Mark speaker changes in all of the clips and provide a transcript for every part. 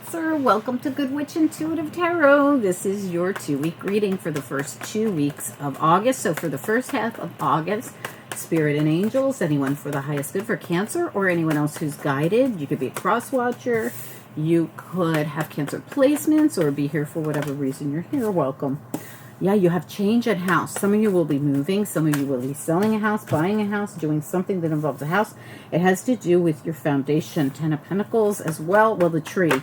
Speaker 1: Sir, welcome to Good Witch Intuitive Tarot. This is your 2-week reading for the first 2 weeks of August. So for the first half of August, Spirit and Angels, anyone for the highest good for Cancer or anyone else who's guided. You could be a cross watcher. You could have Cancer placements or be here for whatever reason you're here. Welcome. Yeah, you have change at house. Some of you will be moving. Some of you will be selling a house, buying a house, doing something that involves a house. It has to do with your foundation. 10 of Pentacles as well. Well, the tree.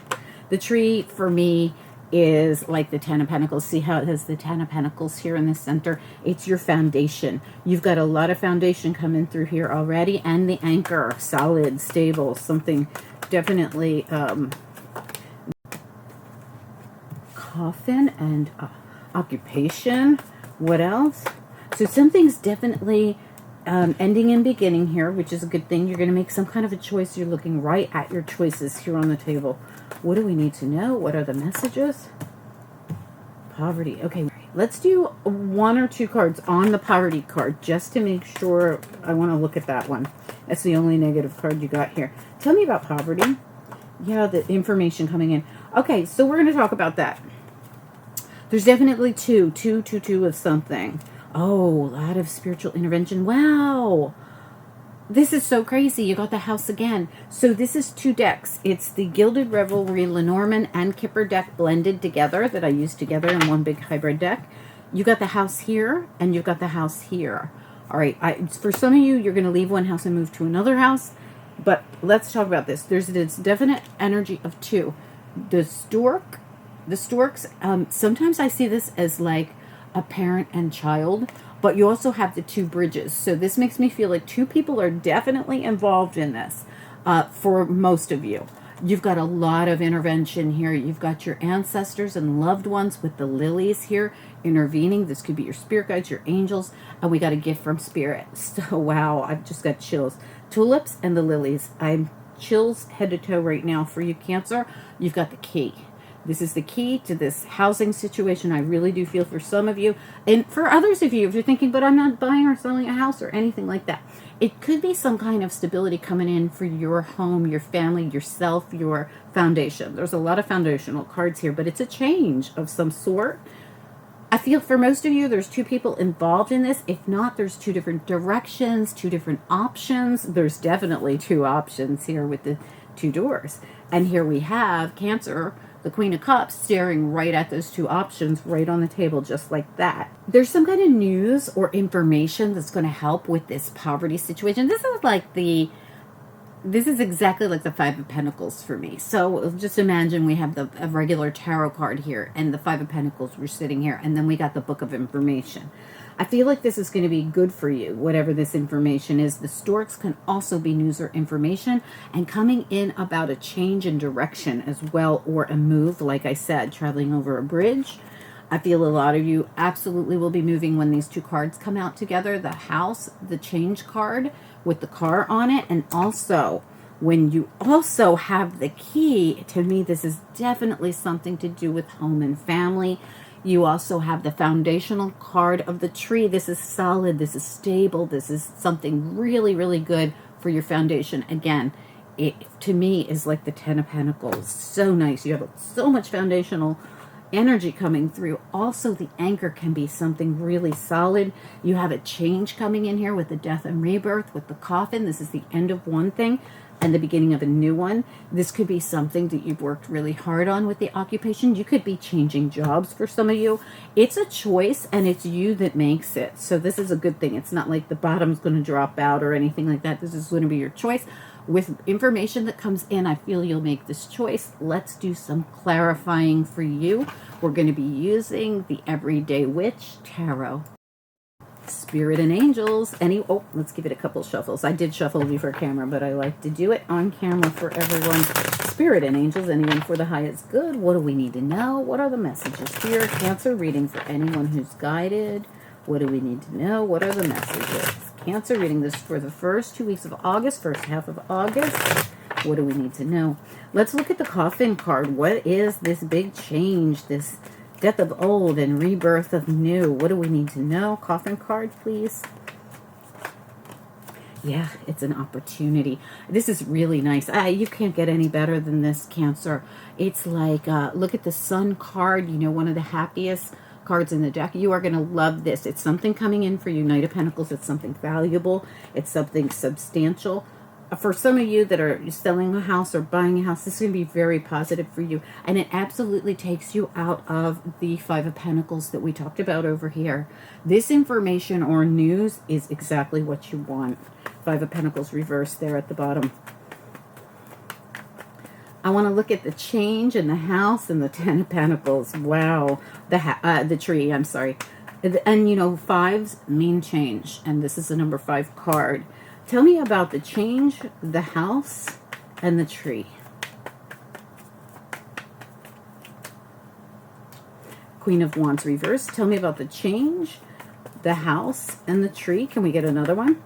Speaker 1: The tree for me is like the 10 of Pentacles. See how it has the 10 of Pentacles here in the center? It's your foundation. You've got a lot of foundation coming through here already. And the anchor, solid, stable, something definitely coffin and occupation. What else? So something's definitely ending and beginning here, which is a good thing. You're going to make some kind of a choice. You're looking right at your choices here on the table. What do we need to know? What are the messages? Poverty. Okay, let's do 1 or 2 cards on the poverty card just to make sure. I want to look at that one. That's the only negative card you got here. Tell me about poverty. Yeah, the information coming in. Okay, so we're going to talk about that. There's definitely two of something. Oh, a lot of spiritual intervention. Wow. This is so crazy. You got the house again. So this is 2 decks. It's the Gilded Revelry Lenormand and Kipper deck blended together that I used together in one big hybrid deck. You got the house here and you've got the house here. All right. For some of you, you're going to leave one house and move to another house. But let's talk about this. There's this definite energy of 2. The storks, sometimes I see this as like a parent and child, but you also have the 2 bridges. So this makes me feel like 2 people are definitely involved in this for most of you. You've got a lot of intervention here. You've got your ancestors and loved ones with the lilies here intervening. This could be your spirit guides, your angels, and we got a gift from spirit. So wow, I've just got chills. Tulips and the lilies. I'm chills head to toe right now for you, Cancer. You've got the key. This is the key to this housing situation. I really do feel for some of you. And for others of you, if you're thinking, but I'm not buying or selling a house or anything like that. It could be some kind of stability coming in for your home, your family, yourself, your foundation. There's a lot of foundational cards here, but it's a change of some sort. I feel for most of you, there's 2 people involved in this. If not, there's 2 different directions, 2 different options. There's definitely 2 options here with the 2 doors. And here we have Cancer, the Queen of Cups, staring right at those 2 options right on the table, just like that. There's some kind of news or information that's going to help with this poverty situation. This is exactly like the 5 of Pentacles for me. So just imagine we have a regular tarot card here and the 5 of Pentacles, we're sitting here, and then we got the Book of Information. I feel like this is going to be good for you, whatever this information is. The storks can also be news or information and coming in about a change in direction as well, or a move, like I said, traveling over a bridge. I feel a lot of you absolutely will be moving when these 2 cards come out together. The house, the change card with the car on it, and also when you also have the key, to me this is definitely something to do with home and family. You also have the foundational card of the tree. This is solid. This is stable. This is something really, really good for your foundation. Again, it to me is like the 10 of Pentacles. So nice. You have so much foundational energy coming through. Also, the anchor can be something really solid. You have a change coming in here with the death and rebirth, with the coffin. This is the end of one thing and the beginning of a new one. This could be something that you've worked really hard on with the occupation. You could be changing jobs for some of you. It's a choice and it's you that makes it. So this is a good thing. It's not like the bottom's going to drop out or anything like that. This is going to be your choice. With information that comes in, I feel you'll make this choice. Let's do some clarifying for you. We're going to be using the Everyday Witch Tarot. Spirit and Angels. Let's give it a couple shuffles. I did shuffle before camera, but I like to do it on camera for everyone. Spirit and Angels, anyone for the highest good. What do we need to know? What are the messages here? Cancer reading for anyone who's guided. What do we need to know? What are the messages? Cancer reading this for the first 2 weeks of August, first half of August. What do we need to know? Let's look at the coffin card. What is this big change, this death of old and rebirth of new? What do we need to know? Coffin card, please. Yeah, it's an opportunity. This is really nice. You can't get any better than this, Cancer. It's like, look at the Sun card, you know, one of the happiest cards in the deck. You are going to love this. It's something coming in for you, Knight of Pentacles. It's something valuable. It's something substantial. For some of you that are selling a house or buying a house, this is going to be very positive for you. And it absolutely takes you out of the Five of Pentacles that we talked about over here. This information or news is exactly what you want. Five of Pentacles reversed there at the bottom. I want to look at the change in the house and the Ten of Pentacles. Wow. The tree, I'm sorry. And, you know, fives mean change. And this is the number 5 card. Tell me about the change, the house, and the tree. Queen of Wands reversed. Tell me about the change, the house, and the tree. Can we get another one?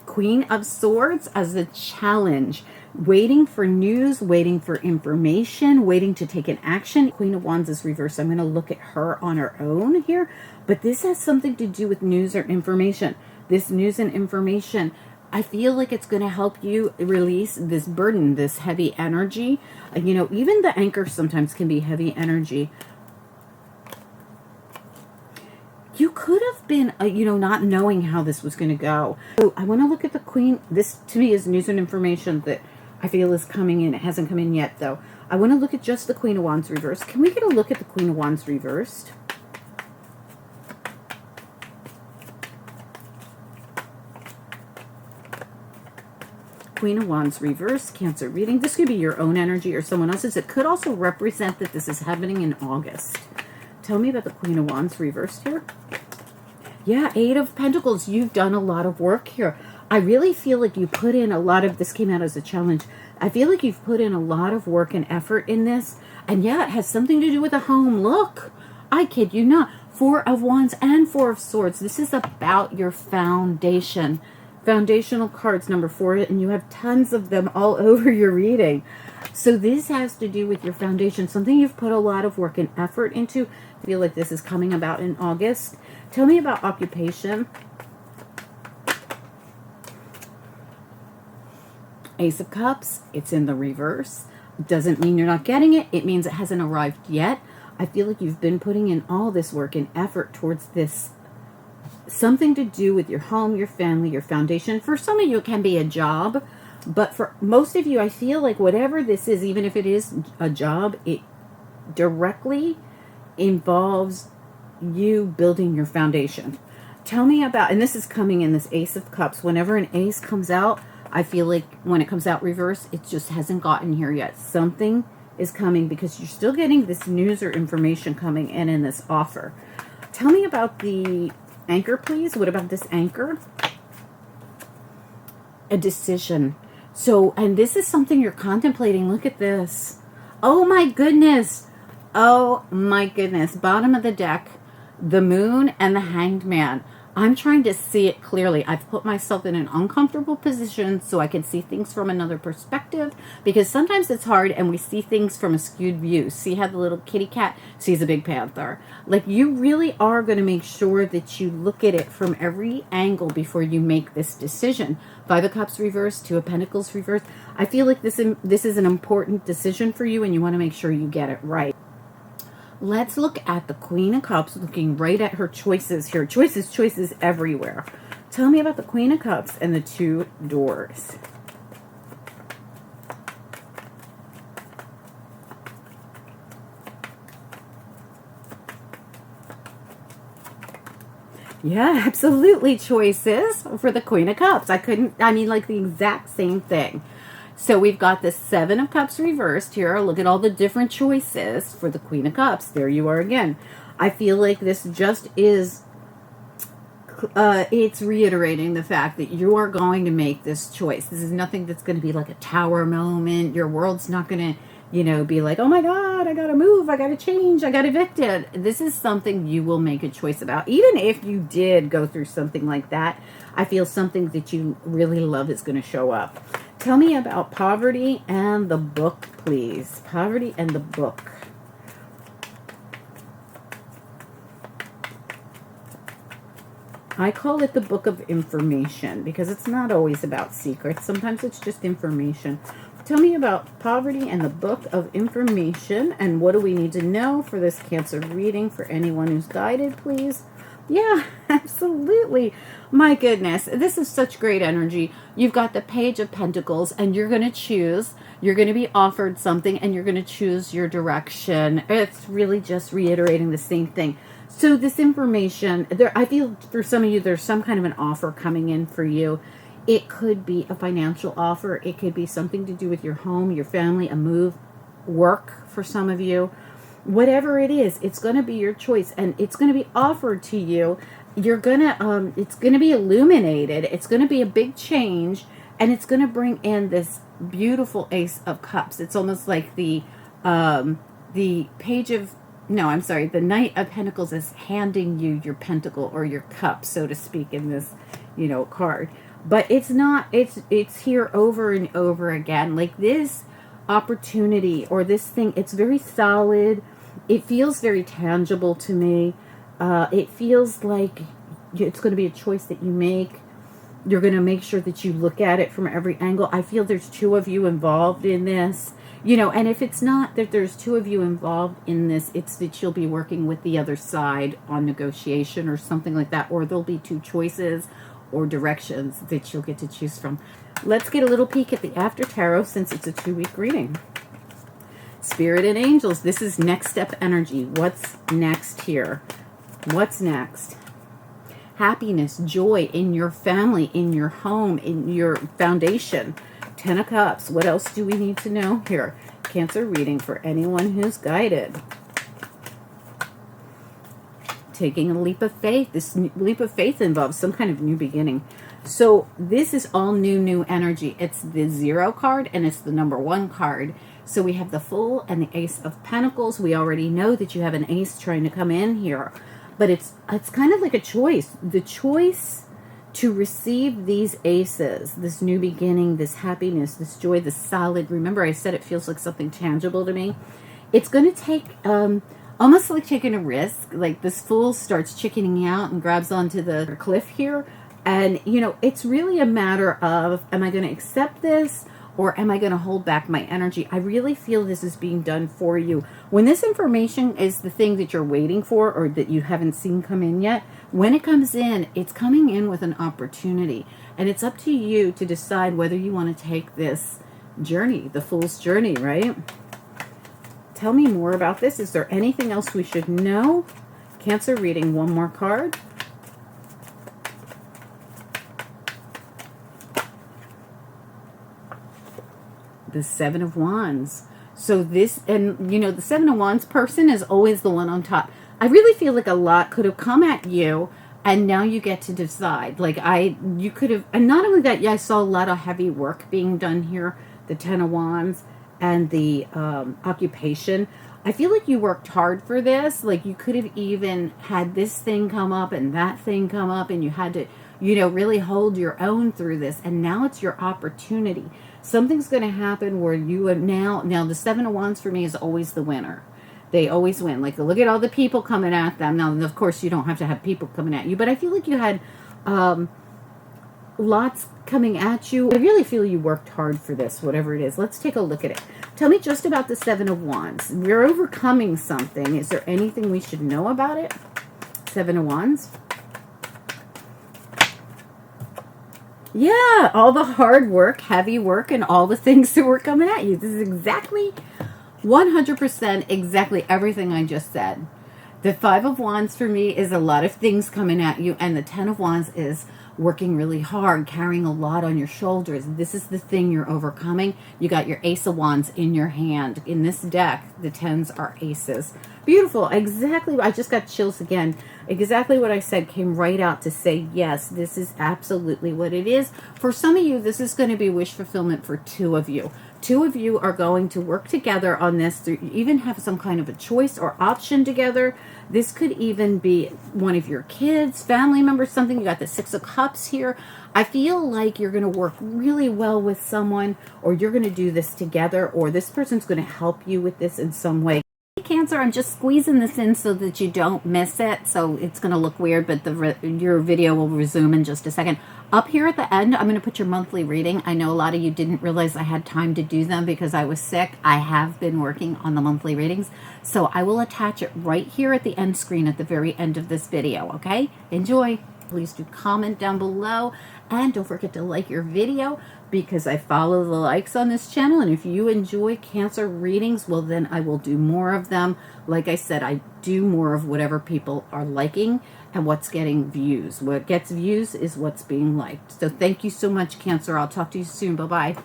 Speaker 1: Queen of Swords as a challenge. Waiting for news, waiting for information, waiting to take an action. Queen of Wands is reversed. I'm going to look at her on her own here. But this has something to do with news or information. This news and information, I feel like it's going to help you release this burden, this heavy energy. You know, even the anchor sometimes can be heavy energy. You could have been, you know, not knowing how this was going to go. So I want to look at the Queen. This, to me, is news and information that I feel is coming in. It hasn't come in yet, though. I want to look at just the Queen of Wands reversed. Can we get a look at the Queen of Wands reversed? Queen of Wands reversed, Cancer reading. This could be your own energy or someone else's. It could also represent that this is happening in August. Tell me about the Queen of Wands reversed here. Yeah, 8 of Pentacles. You've done a lot of work here. I really feel like you put in a lot of, this came out as a challenge. I feel like you've put in a lot of work and effort in this. And yeah, it has something to do with a home. Look, I kid you not. 4 of Wands and 4 of Swords. This is about your foundation. Foundational cards, number 4. And you have tons of them all over your reading. So this has to do with your foundation. Something you've put a lot of work and effort into. I feel like this is coming about in August. Tell me about occupation. Ace of Cups, it's in the reverse. Doesn't mean you're not getting it. It means it hasn't arrived yet. I feel like you've been putting in all this work and effort towards this. Something to do with your home, your family, your foundation. For some of you, it can be a job. But for most of you, I feel like whatever this is, even if it is a job, it directly involves you building your foundation. Tell me about, and this is coming in this Ace of Cups. Whenever an ace comes out, I feel like when it comes out reverse, it just hasn't gotten here yet. Something is coming because you're still getting this news or information coming in this offer. Tell me about the anchor, please. What about this anchor? A decision. So, and this is something you're contemplating. Look at this. Oh my goodness. Oh my goodness. Bottom of the deck, the Moon and the Hanged Man. I'm trying to see it clearly. I've put myself in an uncomfortable position so I can see things from another perspective, because sometimes it's hard and we see things from a skewed view. See how the little kitty cat sees a big panther? Like, you really are going to make sure that you look at it from every angle before you make this decision. 5 of Cups reversed, 2 of Pentacles reversed. I feel like this is an important decision for you and you want to make sure you get it right. Let's look at the Queen of Cups, looking right at her choices here. Choices everywhere. Tell me about the Queen of Cups and the 2 doors. Yeah, absolutely. Choices for the Queen of Cups. I mean, like the exact same thing. So we've got the 7 of Cups reversed here. Look at all the different choices for the Queen of Cups. There you are again. I feel like this just is, it's reiterating the fact that you are going to make this choice. This is nothing that's going to be like a tower moment. Your world's not going to, you know, be like, oh my God, I got to move. I got to change. I got evicted. This is something you will make a choice about. Even if you did go through something like that, I feel something that you really love is going to show up. Tell me about poverty and the book, please. Poverty and the book. I call it the book of information because it's not always about secrets. Sometimes it's just information. Tell me about poverty and the book of information, and what do we need to know for this Cancer reading for anyone who's guided, please? Yeah, absolutely. My goodness, this is such great energy. You've got the Page of Pentacles, and you're going to choose. You're going to be offered something, and you're going to choose your direction. It's really just reiterating the same thing. So this information, I feel for some of you, there's some kind of an offer coming in for you. It could be a financial offer. It could be something to do with your home, your family, a move, work for some of you. Whatever it is, it's going to be your choice, and it's going to be offered to you. You're going to, it's going to be illuminated. It's going to be a big change, and it's going to bring in this beautiful Ace of Cups. It's almost like the Page of, no, I'm sorry, the Knight of Pentacles is handing you your pentacle or your cup, so to speak, in this, card. But it's not, it's here over and over again. Like this opportunity or this thing, it's very solid. It feels very tangible to me. It feels like it's going to be a choice that you make. You're going to make sure that you look at it from every angle. I feel there's two of you involved in this, and if it's not that there's two of you involved in this, it's that you'll be working with the other side on negotiation or something like that, or there'll be two choices or directions that you'll get to choose from. Let's get a little peek at the After Tarot since it's a 2-week reading. Spirit and angels, this is next step energy. What's next here? What's next? Happiness, joy in your family, in your home, in your foundation. 10 of Cups. What else do we need to know here? Cancer reading for anyone who's guided. Taking a leap of faith. This leap of faith involves some kind of new beginning. So this is all new energy. It's the 0 card and it's the number 1 card. So we have the Fool and the Ace of Pentacles. We already know that you have an ace trying to come in here. But it's kind of like a choice. The choice to receive these aces, this new beginning, this happiness, this joy, this solid. Remember I said it feels like something tangible to me. It's going to take... almost like taking a risk. Like this Fool starts chickening out and grabs onto the cliff here. And, it's really a matter of, am I going to accept this or am I going to hold back my energy? I really feel this is being done for you. When this information is the thing that you're waiting for or that you haven't seen come in yet, when it comes in, it's coming in with an opportunity. And it's up to you to decide whether you want to take this journey, the Fool's journey, right? Tell me more about this. Is there anything else we should know? Cancer reading, one more card. The 7 of Wands. So this, and the 7 of Wands person is always the one on top. I really feel like a lot could have come at you and now you get to decide. Like you could have, and not only that, I saw a lot of heavy work being done here. The 10 of Wands and the occupation. I feel like you worked hard for this. Like you could have even had this thing come up and that thing come up and you had to, really hold your own through this. And now it's your opportunity. Something's going to happen where you are now the 7 of Wands for me is always the winner. They always win. Like look at all the people coming at them. Now, of course, you don't have to have people coming at you, but I feel like you had lots coming at you. I really feel you worked hard for this, whatever it is. Let's take a look at it. Tell me just about the 7 of Wands. We're overcoming something. Is there anything we should know about it? 7 of Wands. Yeah, all the hard work, heavy work, and all the things that were coming at you. This is exactly 100% exactly everything I just said. The 5 of Wands for me is a lot of things coming at you, and the 10 of Wands is working really hard, carrying a lot on your shoulders. This is the thing you're overcoming. You got your Ace of Wands in your hand. In this deck, the 10s are aces. Beautiful. Exactly. I just got chills again. Exactly what I said came right out to say, yes, this is absolutely what it is. For some of you, this is going to be wish fulfillment for 2 of you. 2 of you are going to work together on this, to even have some kind of a choice or option together. This could even be one of your kids, family members, something. You got the 6 of Cups here. I feel like you're going to work really well with someone, or you're going to do this together, or this person's going to help you with this in some way. Cancer. Cancer, I'm just squeezing this in so that you don't miss it. So it's going to look weird, but your video will resume in just a second. Up here at the end, I'm going to put your monthly reading. I know a lot of you didn't realize I had time to do them because I was sick. I have been working on the monthly readings. So I will attach it right here at the end screen at the very end of this video, okay? Enjoy. Please do comment down below. And don't forget to like your video because I follow the likes on this channel. And if you enjoy Cancer readings, well, then I will do more of them. Like I said, I do more of whatever people are liking and what's getting views. What gets views is what's being liked. So thank you so much, Cancer. I'll talk to you soon. Bye-bye.